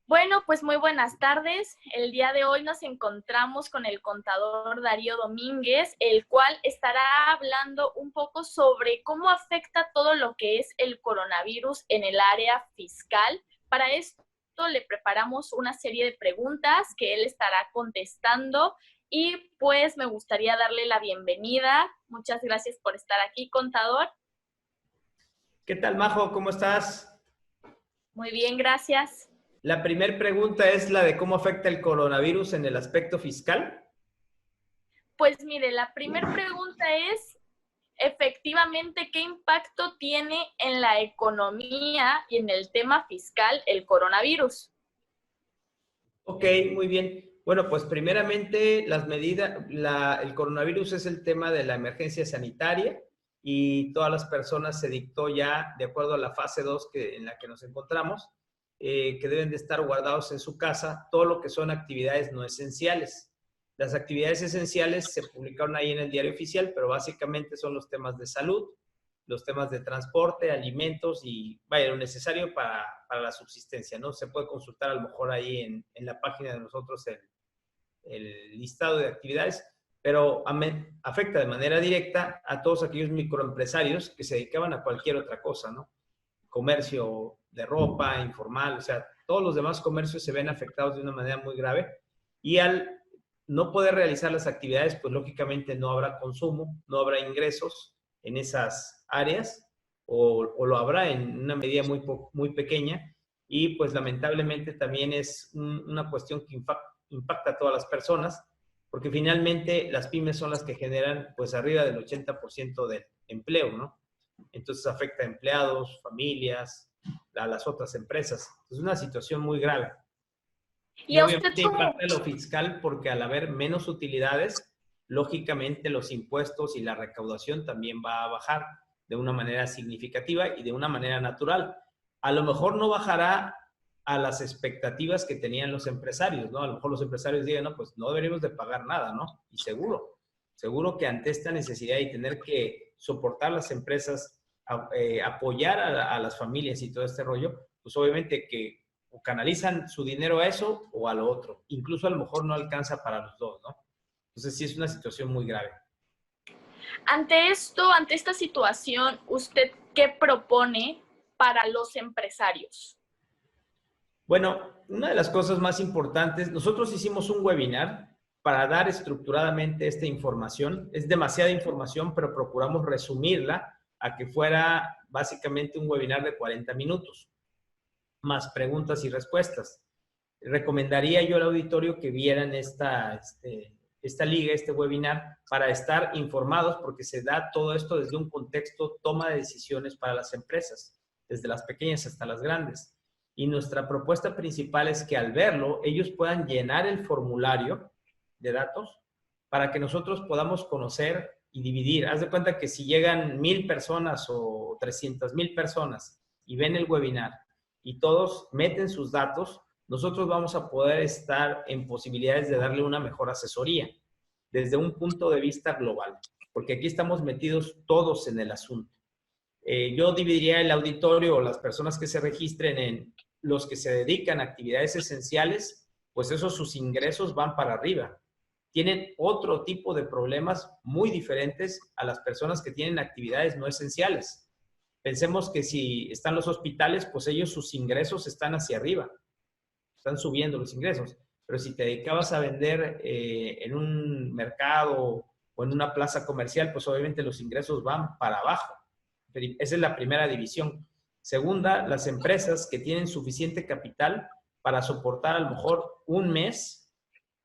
Bueno, pues muy buenas tardes. El día de hoy nos encontramos con el contador Darío Domínguez, el cual estará hablando un poco sobre cómo afecta todo lo que es el coronavirus en el área fiscal. Para esto le preparamos una serie de preguntas que él estará contestando y pues me gustaría darle la bienvenida. Muchas gracias por estar aquí, contador. ¿Qué tal, Majo? ¿Cómo estás? Muy bien, gracias. La primera pregunta es la de cómo afecta el coronavirus en el aspecto fiscal. Pues mire, la primera pregunta es, efectivamente, ¿qué impacto tiene en la economía y en el tema fiscal el coronavirus? Ok, muy bien. Bueno, pues primeramente las medidas, el coronavirus es el tema de la emergencia sanitaria y todas las personas se dictó ya, de acuerdo a la fase 2 en la que nos encontramos, que deben de estar guardados en su casa todo lo que son actividades no esenciales. Las actividades esenciales se publicaron ahí en el diario oficial, pero básicamente son los temas de salud, los temas de transporte, alimentos y vaya, lo necesario para la subsistencia, ¿no? Se puede consultar a lo mejor ahí en la página de nosotros el listado de actividades, pero afecta de manera directa a todos aquellos microempresarios que se dedicaban a cualquier otra cosa, ¿no? Comercio de ropa, informal, o sea, todos los demás comercios se ven afectados de una manera muy grave y al no poder realizar las actividades, pues lógicamente no habrá consumo, no habrá ingresos en esas áreas o lo habrá en una medida muy pequeña y pues lamentablemente también es una cuestión que impacta a todas las personas porque finalmente las pymes son las que generan pues arriba del 80% del empleo, ¿no? Entonces afecta a empleados, familias, a las otras empresas. Es una situación muy grave. Y Y a usted obviamente como, impacta lo fiscal porque al haber menos utilidades, lógicamente los impuestos y la recaudación también va a bajar de una manera significativa y de una manera natural. A lo mejor no bajará a las expectativas que tenían los empresarios, ¿no? A lo mejor los empresarios digan, no, pues no deberíamos de pagar nada, ¿no? Y seguro que ante esta necesidad y tener que soportar las empresas, apoyar a las familias y todo este rollo, pues obviamente que o canalizan su dinero a eso o a lo otro. Incluso a lo mejor no alcanza para los dos, ¿no? Entonces sí es una situación muy grave. ante esto, ante esta situación, ¿usted qué propone para los empresarios? Bueno, una de las cosas más importantes, nosotros hicimos un webinar para dar estructuradamente esta información. Es demasiada información, pero procuramos resumirla a que fuera básicamente un webinar de 40 minutos, más preguntas y respuestas. Recomendaría yo al auditorio que vieran esta liga, este webinar, para estar informados, porque se da todo esto desde un contexto toma de decisiones para las empresas, desde las pequeñas hasta las grandes. Y nuestra propuesta principal es que al verlo, ellos puedan llenar el formulario de datos para que nosotros podamos conocer y dividir. Haz de cuenta que si llegan 1,000 personas o 300,000 personas y ven el webinar y todos meten sus datos, nosotros vamos a poder estar en posibilidades de darle una mejor asesoría desde un punto de vista global, porque aquí estamos metidos todos en el asunto. Yo dividiría el auditorio o las personas que se registren en los que se dedican a actividades esenciales, pues esos sus ingresos van para arriba. Tienen otro tipo de problemas muy diferentes a las personas que tienen actividades no esenciales. Pensemos que si están los hospitales, pues ellos sus ingresos están hacia arriba, están subiendo los ingresos. Pero si te dedicabas a vender en un mercado o en una plaza comercial, pues obviamente los ingresos van para abajo. Esa es la primera división. Segunda, las empresas que tienen suficiente capital para soportar a lo mejor un mes,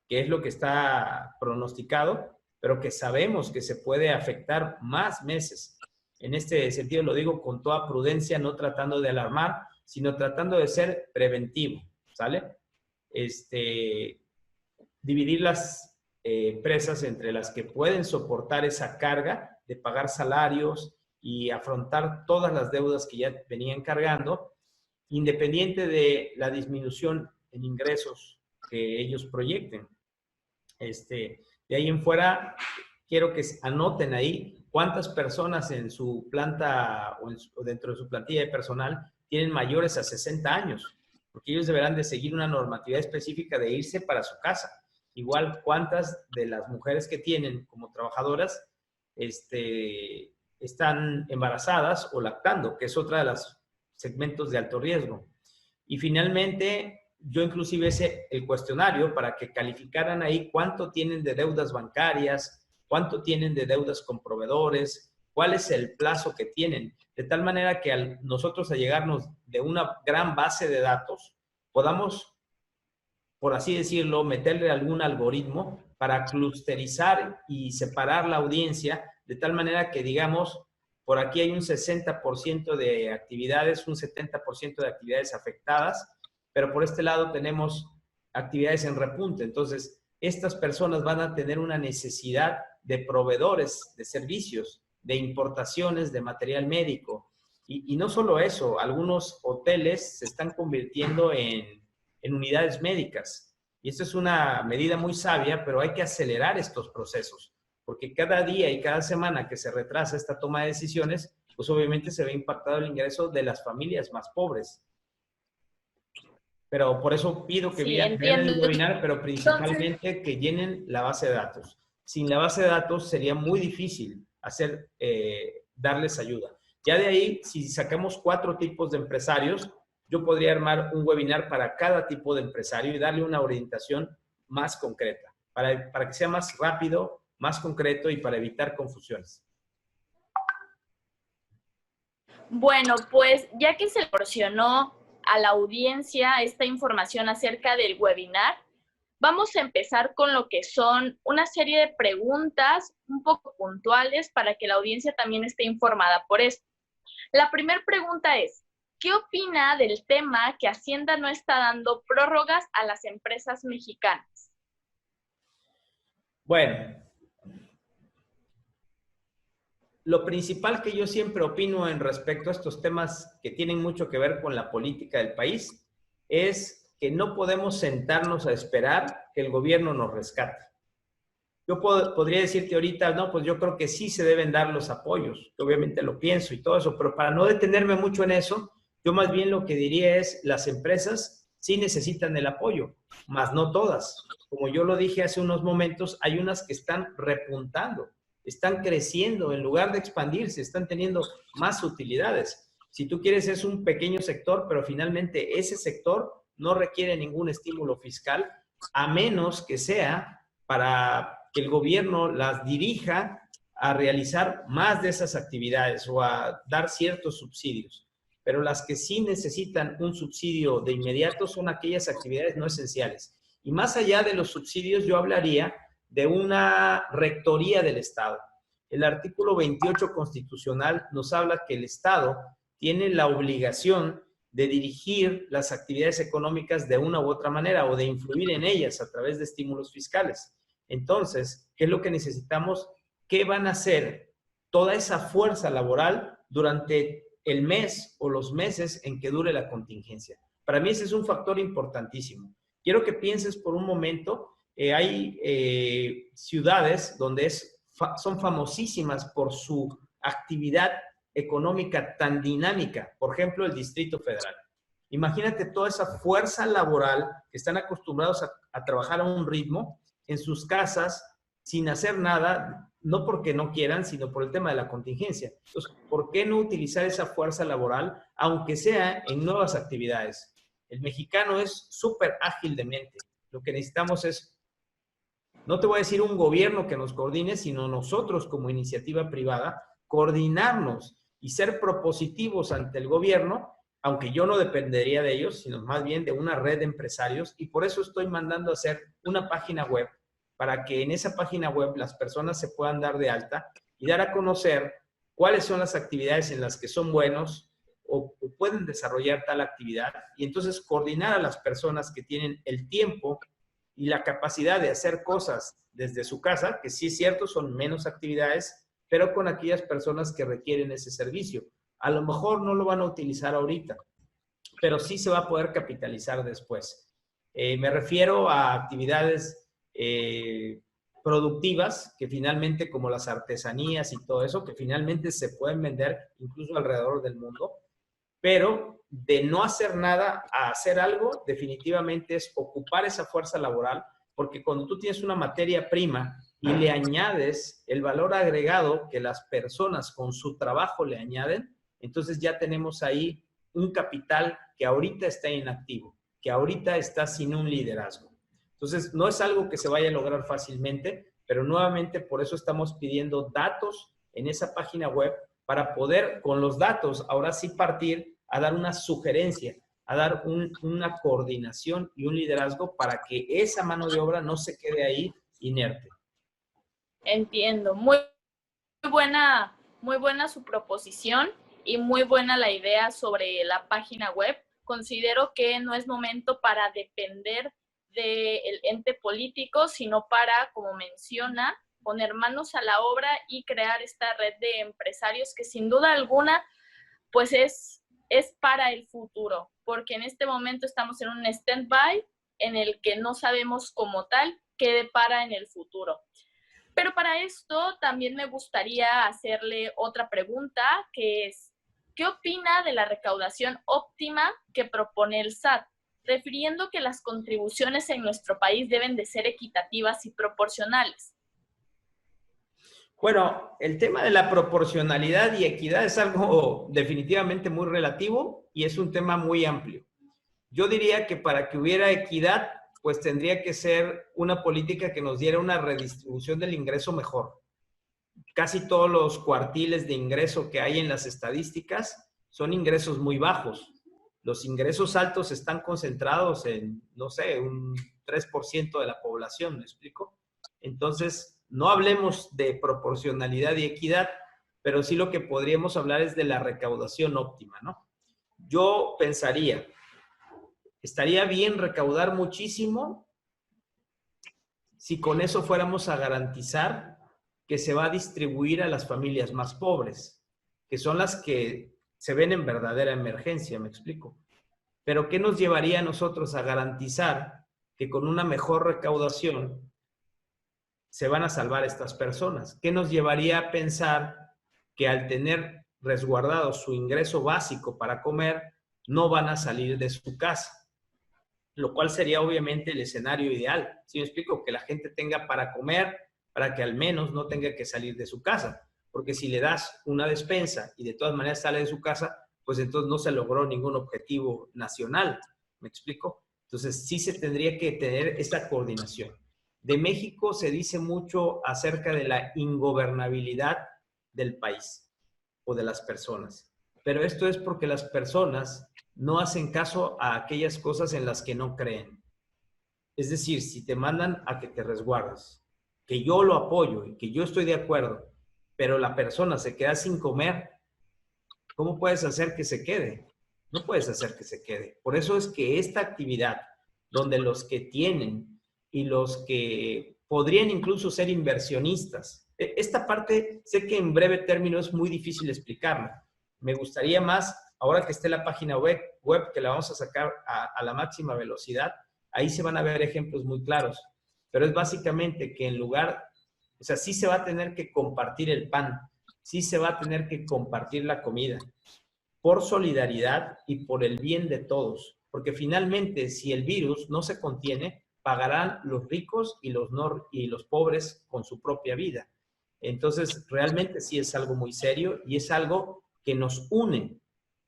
que es lo que está pronosticado, pero que sabemos que se puede afectar más meses. En este sentido lo digo con toda prudencia, no tratando de alarmar, sino tratando de ser preventivo, ¿sale? Dividir las empresas entre las que pueden soportar esa carga de pagar salarios y afrontar todas las deudas que ya venían cargando, independiente de la disminución en ingresos que ellos proyecten. De ahí en fuera, quiero que anoten ahí cuántas personas en su planta o dentro de su plantilla de personal tienen mayores a 60 años. porque ellos deberán de seguir una normatividad específica de irse para su casa. Igual, ¿cuántas de las mujeres que tienen como trabajadoras están embarazadas o lactando, que es otra de los segmentos de alto riesgo? Y finalmente, yo inclusive hice el cuestionario para que calificaran ahí cuánto tienen de deudas bancarias, cuánto tienen de deudas con proveedores, cuál es el plazo que tienen, de tal manera que nosotros a llegarnos de una gran base de datos, podamos, por así decirlo, meterle algún algoritmo para clusterizar y separar la audiencia, de tal manera que digamos, por aquí hay un 60% de actividades, un 70% de actividades afectadas, pero por este lado tenemos actividades en repunte. Entonces, estas personas van a tener una necesidad de proveedores de servicios, de importaciones de material médico. Y no solo eso, algunos hoteles se están convirtiendo en unidades médicas. Y esto es una medida muy sabia, pero hay que acelerar estos procesos, porque cada día y cada semana que se retrasa esta toma de decisiones, pues obviamente se ve impactado el ingreso de las familias más pobres. Pero por eso pido que Sí, vean entiendo. el webinar, pero Entonces, principalmente que llenen la base de datos. Sin la base de datos sería muy difícil darles ayuda. Ya de ahí, si sacamos 4 tipos de empresarios, yo podría armar un webinar para cada tipo de empresario y darle una orientación más concreta, para que sea más rápido, más concreto y para evitar confusiones. bueno, pues ya que se le proporcionó a la audiencia esta información acerca del webinar, vamos a empezar con lo que son una serie de preguntas un poco puntuales para que la audiencia también esté informada por esto. La primera pregunta es, ¿qué opina del tema que Hacienda no está dando prórrogas a las empresas mexicanas? Bueno, lo principal que yo siempre opino en respecto a estos temas que tienen mucho que ver con la política del país es que no podemos sentarnos a esperar que el gobierno nos rescate. Yo podría decirte ahorita, no, pues yo creo que sí se deben dar los apoyos, obviamente lo pienso y todo eso, pero para no detenerme mucho en eso, yo más bien lo que diría es, las empresas sí necesitan el apoyo, mas no todas. Como yo lo dije hace unos momentos, hay unas que están repuntando, están creciendo, en lugar de expandirse, están teniendo más utilidades. Si tú quieres, es un pequeño sector, pero finalmente ese sector no requiere ningún estímulo fiscal, a menos que sea para que el gobierno las dirija a realizar más de esas actividades o a dar ciertos subsidios. Pero las que sí necesitan un subsidio de inmediato son aquellas actividades no esenciales. Y más allá de los subsidios, yo hablaría de una rectoría del Estado. El artículo 28 constitucional nos habla que el Estado tiene la obligación de dirigir las actividades económicas de una u otra manera o de influir en ellas a través de estímulos fiscales. Entonces, ¿qué es lo que necesitamos? ¿Qué van a hacer toda esa fuerza laboral durante el mes o los meses en que dure la contingencia? Para mí ese es un factor importantísimo. Quiero que pienses por un momento, hay ciudades donde son famosísimas por su actividad económica tan dinámica, por ejemplo, el Distrito Federal. Imagínate toda esa fuerza laboral que están acostumbrados a trabajar a un ritmo en sus casas sin hacer nada, no porque no quieran, sino por el tema de la contingencia. Entonces, ¿por qué no utilizar esa fuerza laboral, aunque sea en nuevas actividades? El mexicano es súper ágil de mente. Lo que necesitamos es, no te voy a decir un gobierno que nos coordine, sino nosotros como iniciativa privada, coordinarnos y ser propositivos ante el gobierno, aunque yo no dependería de ellos, sino más bien de una red de empresarios, y por eso estoy mandando a hacer una página web, para que en esa página web las personas se puedan dar de alta y dar a conocer cuáles son las actividades en las que son buenos o pueden desarrollar tal actividad, y entonces coordinar a las personas que tienen el tiempo y la capacidad de hacer cosas desde su casa, que sí es cierto, son menos actividades, pero con aquellas personas que requieren ese servicio. A lo mejor no lo van a utilizar ahorita, pero sí se va a poder capitalizar después. Me refiero a actividades productivas que finalmente, como las artesanías y todo eso, que finalmente se pueden vender incluso alrededor del mundo, pero de no hacer nada a hacer algo, definitivamente es ocupar esa fuerza laboral, porque cuando tú tienes una materia prima y le añades el valor agregado que las personas con su trabajo le añaden, entonces ya tenemos ahí un capital que ahorita está inactivo, que ahorita está sin un liderazgo. Entonces, no es algo que se vaya a lograr fácilmente, pero nuevamente por eso estamos pidiendo datos en esa página web para poder, con los datos, ahora sí partir a dar una sugerencia, a dar una coordinación y un liderazgo para que esa mano de obra no se quede ahí inerte. Entiendo. Muy buena su proposición y muy buena la idea sobre la página web. Considero que no es momento para depender del ente político, sino para, como menciona, poner manos a la obra y crear esta red de empresarios que sin duda alguna pues es para el futuro, porque en este momento estamos en un stand-by en el que no sabemos como tal qué depara en el futuro. Pero para esto también me gustaría hacerle otra pregunta, que es, ¿qué opina de la recaudación óptima que propone el SAT? Refiriendo que las contribuciones en nuestro país deben de ser equitativas y proporcionales. Bueno, el tema de la proporcionalidad y equidad es algo definitivamente muy relativo y es un tema muy amplio. Yo diría que para que hubiera equidad, pues tendría que ser una política que nos diera una redistribución del ingreso mejor. Casi todos los cuartiles de ingreso que hay en las estadísticas son ingresos muy bajos. Los ingresos altos están concentrados en, no sé, un 3% de la población, ¿me explico? Entonces, no hablemos de proporcionalidad y equidad, pero sí lo que podríamos hablar es de la recaudación óptima, ¿no? Yo pensaría, estaría bien recaudar muchísimo si con eso fuéramos a garantizar que se va a distribuir a las familias más pobres, que son las que se ven en verdadera emergencia, me explico. Pero ¿qué nos llevaría a nosotros a garantizar que con una mejor recaudación se van a salvar estas personas? ¿Qué nos llevaría a pensar que al tener resguardado su ingreso básico para comer, no van a salir de su casa? Lo cual sería obviamente el escenario ideal. ¿Sí me explico? Que la gente tenga para comer, para que al menos no tenga que salir de su casa. Porque si le das una despensa y de todas maneras sale de su casa, pues entonces no se logró ningún objetivo nacional. ¿Me explico? Entonces sí se tendría que tener esta coordinación. De México se dice mucho acerca de la ingobernabilidad del país o de las personas. Pero esto es porque las personas no hacen caso a aquellas cosas en las que no creen. Es decir, si te mandan a que te resguardes, que yo lo apoyo y que yo estoy de acuerdo, pero la persona se queda sin comer, ¿cómo puedes hacer que se quede? No puedes hacer que se quede. Por eso es que esta actividad, donde los que tienen y los que podrían incluso ser inversionistas, esta parte sé que en breve término es muy difícil explicarla. Me gustaría más, ahora que esté la página web que la vamos a sacar a la máxima velocidad, ahí se van a ver ejemplos muy claros. Pero es básicamente que en lugar, o sea, sí se va a tener que compartir el pan, sí se va a tener que compartir la comida, por solidaridad y por el bien de todos. Porque finalmente, si el virus no se contiene, pagarán los ricos y los pobres con su propia vida. Entonces, realmente sí es algo muy serio y es algo que nos une,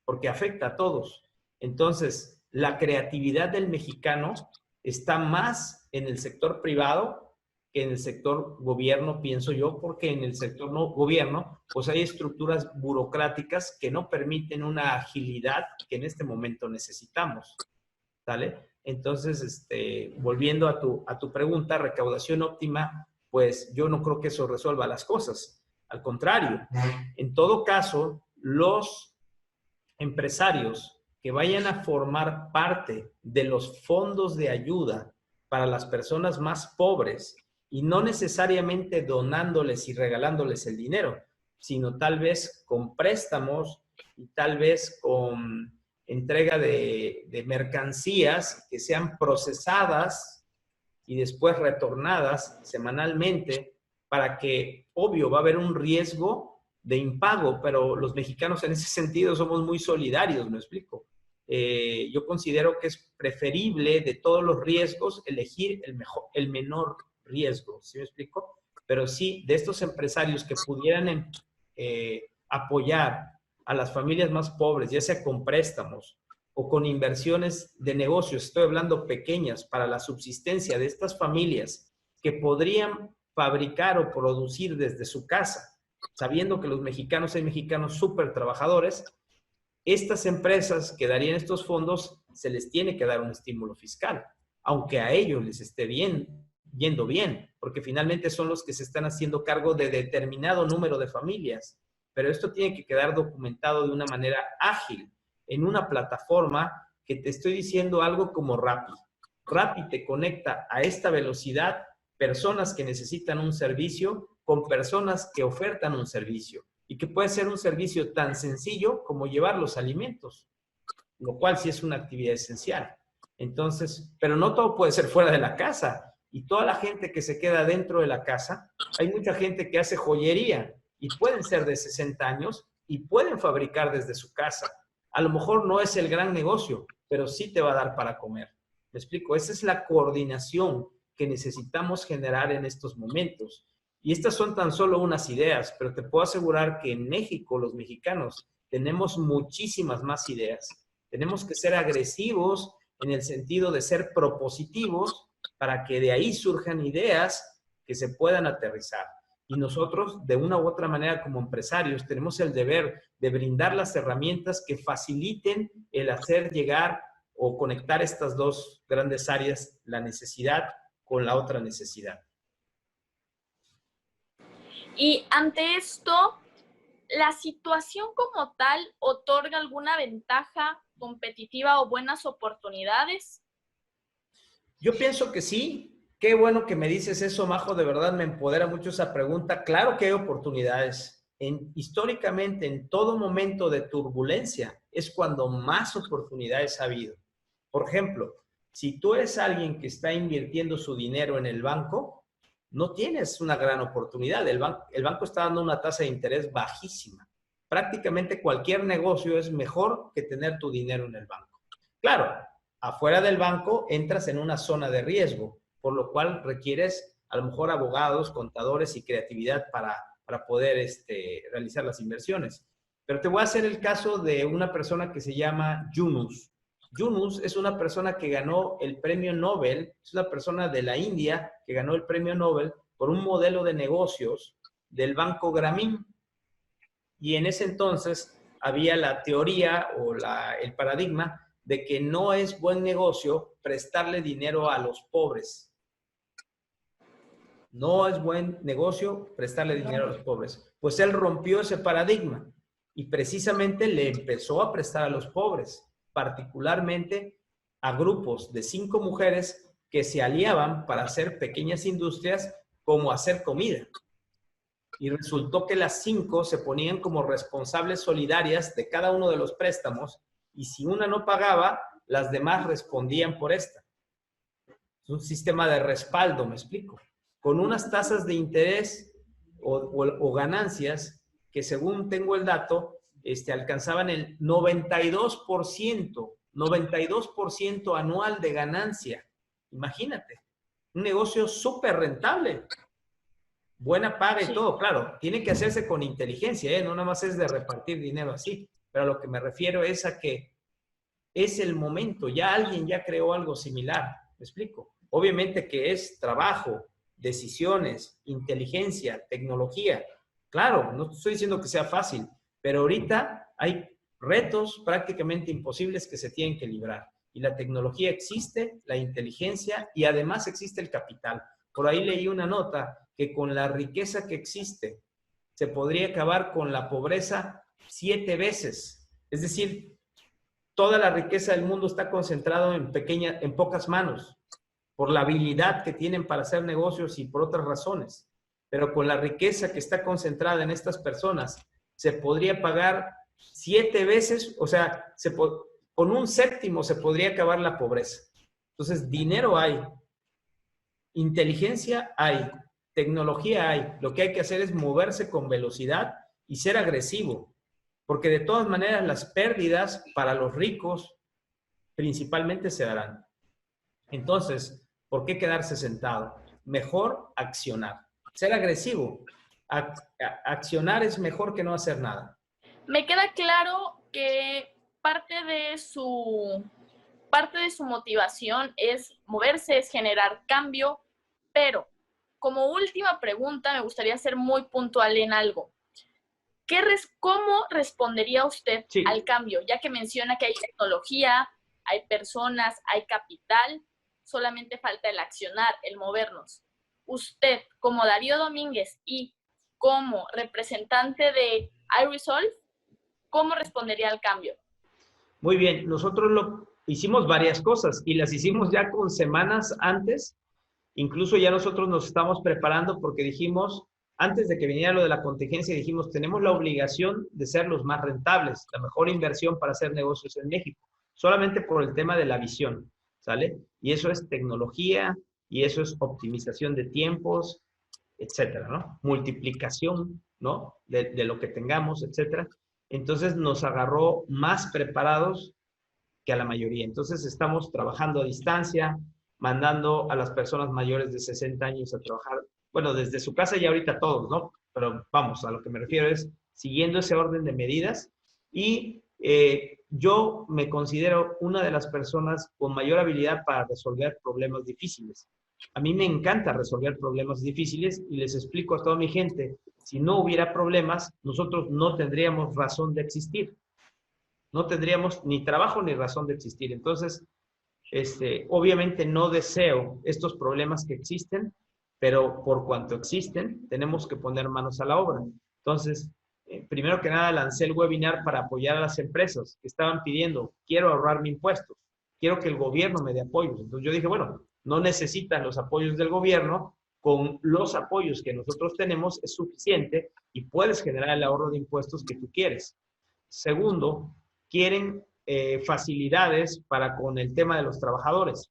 porque afecta a todos. Entonces, la creatividad del mexicano está más en el sector privado que en el sector gobierno, pienso yo, porque en el sector no gobierno, pues hay estructuras burocráticas que no permiten una agilidad que en este momento necesitamos, ¿sale? Entonces, volviendo a tu pregunta, recaudación óptima, pues yo no creo que eso resuelva las cosas. Al contrario, en todo caso, los empresarios que vayan a formar parte de los fondos de ayuda para las personas más pobres, y no necesariamente donándoles y regalándoles el dinero, sino tal vez con préstamos y tal vez con entrega de mercancías que sean procesadas y después retornadas semanalmente, para que, obvio, va a haber un riesgo de impago, pero los mexicanos en ese sentido somos muy solidarios, ¿me explico? Yo considero que es preferible de todos los riesgos elegir el menor riesgo, ¿sí me explico? Pero sí, de estos empresarios que pudieran apoyar a las familias más pobres, ya sea con préstamos o con inversiones de negocios, estoy hablando pequeñas, para la subsistencia de estas familias que podrían fabricar o producir desde su casa, sabiendo que los mexicanos hay mexicanos súper trabajadores, estas empresas que darían estos fondos se les tiene que dar un estímulo fiscal, aunque a ellos les esté yendo bien, porque finalmente son los que se están haciendo cargo de determinado número de familias. Pero esto tiene que quedar documentado de una manera ágil, en una plataforma que te estoy diciendo algo como Rappi. Rappi te conecta a esta velocidad personas que necesitan un servicio con personas que ofertan un servicio y que puede ser un servicio tan sencillo como llevar los alimentos, lo cual sí es una actividad esencial. Entonces, pero no todo puede ser fuera de la casa y toda la gente que se queda dentro de la casa, hay mucha gente que hace joyería y pueden ser de 60 años y pueden fabricar desde su casa. A lo mejor no es el gran negocio, pero sí te va a dar para comer. ¿Me explico? Esa es la coordinación que necesitamos generar en estos momentos. Y estas son tan solo unas ideas, pero te puedo asegurar que en México, los mexicanos, tenemos muchísimas más ideas. Tenemos que ser agresivos en el sentido de ser propositivos para que de ahí surjan ideas que se puedan aterrizar. Y nosotros, de una u otra manera, como empresarios, tenemos el deber de brindar las herramientas que faciliten el hacer llegar o conectar estas dos grandes áreas, la necesidad con la otra necesidad. Y ante esto, ¿la situación como tal otorga alguna ventaja competitiva o buenas oportunidades? Yo pienso que sí. Qué bueno que me dices eso, Majo. De verdad me empodera mucho esa pregunta. Claro que hay oportunidades. Históricamente, en todo momento de turbulencia, es cuando más oportunidades ha habido. Por ejemplo, si tú eres alguien que está invirtiendo su dinero en el banco, no tienes una gran oportunidad. El banco está dando una tasa de interés bajísima. Prácticamente cualquier negocio es mejor que tener tu dinero en el banco. Claro, afuera del banco entras en una zona de riesgo, por lo cual requieres a lo mejor abogados, contadores y creatividad para poder realizar las inversiones. Pero te voy a hacer el caso de una persona que se llama Yunus. Yunus es una persona que ganó el premio Nobel, es una persona de la India que ganó el premio Nobel por un modelo de negocios del Banco Grameen. Y en ese entonces había la teoría o el paradigma de que no es buen negocio prestarle dinero a los pobres. No es buen negocio prestarle dinero a los pobres. Pues él rompió ese paradigma y precisamente le empezó a prestar a los pobres, particularmente a grupos de 5 mujeres que se aliaban para hacer pequeñas industrias como hacer comida. Y resultó que las 5 se ponían como responsables solidarias de cada uno de los préstamos y si una no pagaba, las demás respondían por esta. Es un sistema de respaldo, me explico, con unas tasas de interés o ganancias que según tengo el dato, alcanzaban el 92% anual de ganancia. Imagínate, un negocio súper rentable. Buena paga y todo, claro, tiene que hacerse con inteligencia, no nada más es de repartir dinero así, pero a lo que me refiero es a que es el momento, ya alguien ya creó algo similar, ¿me explico? Obviamente que es trabajo, decisiones, inteligencia, tecnología, claro, no estoy diciendo que sea fácil, pero ahorita hay retos prácticamente imposibles que se tienen que librar y la tecnología existe, la inteligencia y además existe el capital. Por ahí leí una nota que con la riqueza que existe se podría acabar con la pobreza 7 veces. Es decir, toda la riqueza del mundo está concentrada en pocas manos, por la habilidad que tienen para hacer negocios y por otras razones. Pero con la riqueza que está concentrada en estas personas, se podría pagar 7 veces, o sea, con un séptimo se podría acabar la pobreza. Entonces, dinero hay, inteligencia hay, tecnología hay. Lo que hay que hacer es moverse con velocidad y ser agresivo, porque de todas maneras las pérdidas para los ricos principalmente se darán. Entonces, ¿por qué quedarse sentado? Mejor accionar. Ser agresivo. Accionar es mejor que no hacer nada. Me queda claro que parte de su motivación es moverse, es generar cambio, pero como última pregunta me gustaría ser muy puntual en algo. ¿Cómo respondería usted al cambio? Ya que menciona que hay tecnología, hay personas, hay capital, solamente falta el accionar, el movernos. Usted, como Darío Domínguez y como representante de iResolve, ¿cómo respondería al cambio? Muy bien, nosotros hicimos varias cosas y las hicimos ya con semanas antes. Incluso ya nosotros nos estamos preparando porque dijimos, antes de que viniera lo de la contingencia, dijimos, tenemos la obligación de ser los más rentables, la mejor inversión para hacer negocios en México, solamente por el tema de la visión, ¿sale? Y eso es tecnología, y eso es optimización de tiempos, etcétera, ¿no? Multiplicación, ¿no? De lo que tengamos, etcétera. Entonces nos agarró más preparados que a la mayoría. Entonces estamos trabajando a distancia, mandando a las personas mayores de 60 años a trabajar, bueno, desde su casa y ahorita todos, ¿no? Pero vamos, a lo que me refiero es siguiendo ese orden de medidas y yo me considero una de las personas con mayor habilidad para resolver problemas difíciles. A mí me encanta resolver problemas difíciles y les explico a toda mi gente, si no hubiera problemas, nosotros no tendríamos razón de existir. No tendríamos ni trabajo ni razón de existir. Entonces, obviamente no deseo estos problemas que existen, pero por cuanto existen, tenemos que poner manos a la obra. Entonces, primero que nada, lancé el webinar para apoyar a las empresas que estaban pidiendo, quiero ahorrarme impuestos, quiero que el gobierno me dé apoyos. Entonces yo dije, bueno, no necesitan los apoyos del gobierno, con los apoyos que nosotros tenemos es suficiente y puedes generar el ahorro de impuestos que tú quieres. Segundo, quieren facilidades para con el tema de los trabajadores.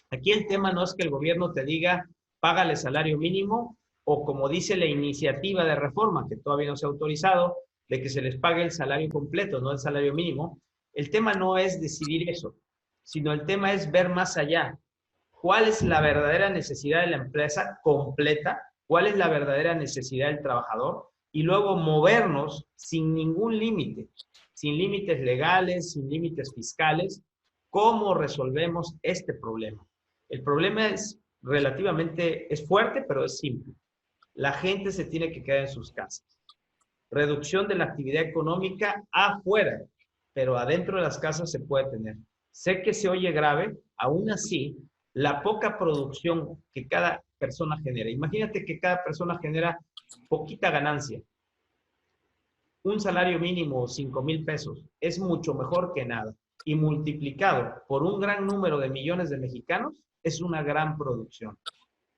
Aquí el tema no es que el gobierno te diga, págale salario mínimo, o como dice la iniciativa de reforma, que todavía no se ha autorizado, de que se les pague el salario completo, no el salario mínimo. El tema no es decidir eso, sino el tema es ver más allá. ¿Cuál es la verdadera necesidad de la empresa completa? ¿Cuál es la verdadera necesidad del trabajador? Y luego movernos sin ningún límite, sin límites legales, sin límites fiscales. ¿Cómo resolvemos este problema? El problema es relativamente, es fuerte, pero es simple. La gente se tiene que quedar en sus casas. Reducción de la actividad económica afuera, pero adentro de las casas se puede tener. Sé que se oye grave, aún así, la poca producción que cada persona genera. Imagínate que cada persona genera poquita ganancia. Un salario mínimo, 5,000 pesos, es mucho mejor que nada. Y multiplicado por un gran número de millones de mexicanos, es una gran producción.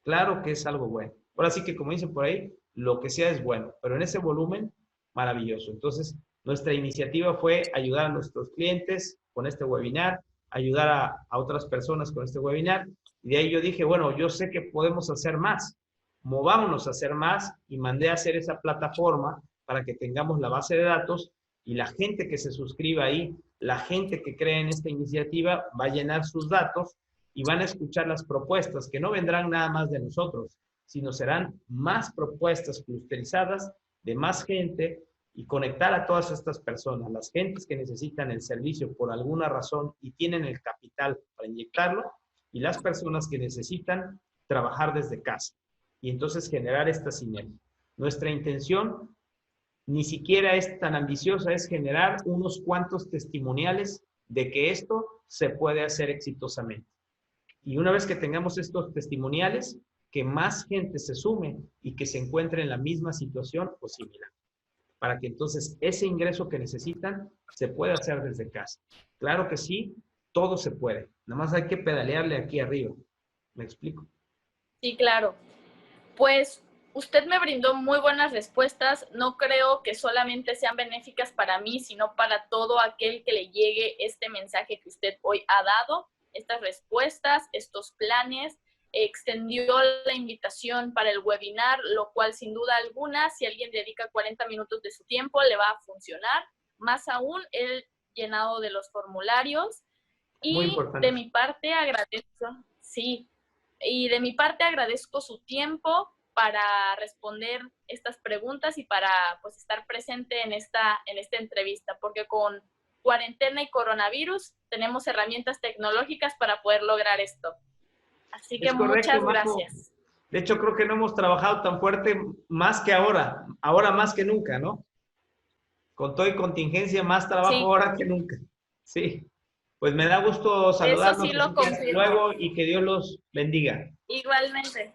Claro que es algo bueno. Ahora sí que, como dicen por ahí, lo que sea es bueno, pero en ese volumen, maravilloso. Entonces, nuestra iniciativa fue ayudar a nuestros clientes con este webinar, ayudar a otras personas con este webinar. Y de ahí yo dije, bueno, yo sé que podemos hacer más. Movámonos a hacer más y mandé a hacer esa plataforma para que tengamos la base de datos y la gente que se suscriba ahí, la gente que cree en esta iniciativa va a llenar sus datos y van a escuchar las propuestas, que no vendrán nada más de nosotros, sino serán más propuestas clusterizadas de más gente y conectar a todas estas personas, las gentes que necesitan el servicio por alguna razón y tienen el capital para inyectarlo, y las personas que necesitan trabajar desde casa. Y entonces generar esta sinergia. Nuestra intención ni siquiera es tan ambiciosa, es generar unos cuantos testimoniales de que esto se puede hacer exitosamente. Y una vez que tengamos estos testimoniales, que más gente se sume y que se encuentre en la misma situación o similar, para que entonces ese ingreso que necesitan se pueda hacer desde casa. Claro que sí, todo se puede. Nada más hay que pedalearle aquí arriba. ¿Me explico? Sí, claro. Pues usted me brindó muy buenas respuestas. No creo que solamente sean benéficas para mí, sino para todo aquel que le llegue este mensaje que usted hoy ha dado, estas respuestas, estos planes. extendió la invitación para el webinar, lo cual sin duda alguna, si alguien dedica 40 minutos de su tiempo, le va a funcionar. Más aún, el llenado de los formularios. Muy Y importante. de mi parte agradezco, sí, y de mi parte agradezco su tiempo para responder estas preguntas y para pues estar presente en esta entrevista, porque con cuarentena y coronavirus tenemos herramientas tecnológicas para poder lograr esto. Así que Es correcto, muchas Majo. gracias. De hecho, creo que no hemos trabajado tan fuerte más que ahora más que nunca, ¿no? Con todo y contingencia, más trabajo Sí, ahora que nunca. Sí. Pues me da gusto eso sí saludarlos, lo así que hasta confirmo. luego y que Dios los bendiga. Igualmente.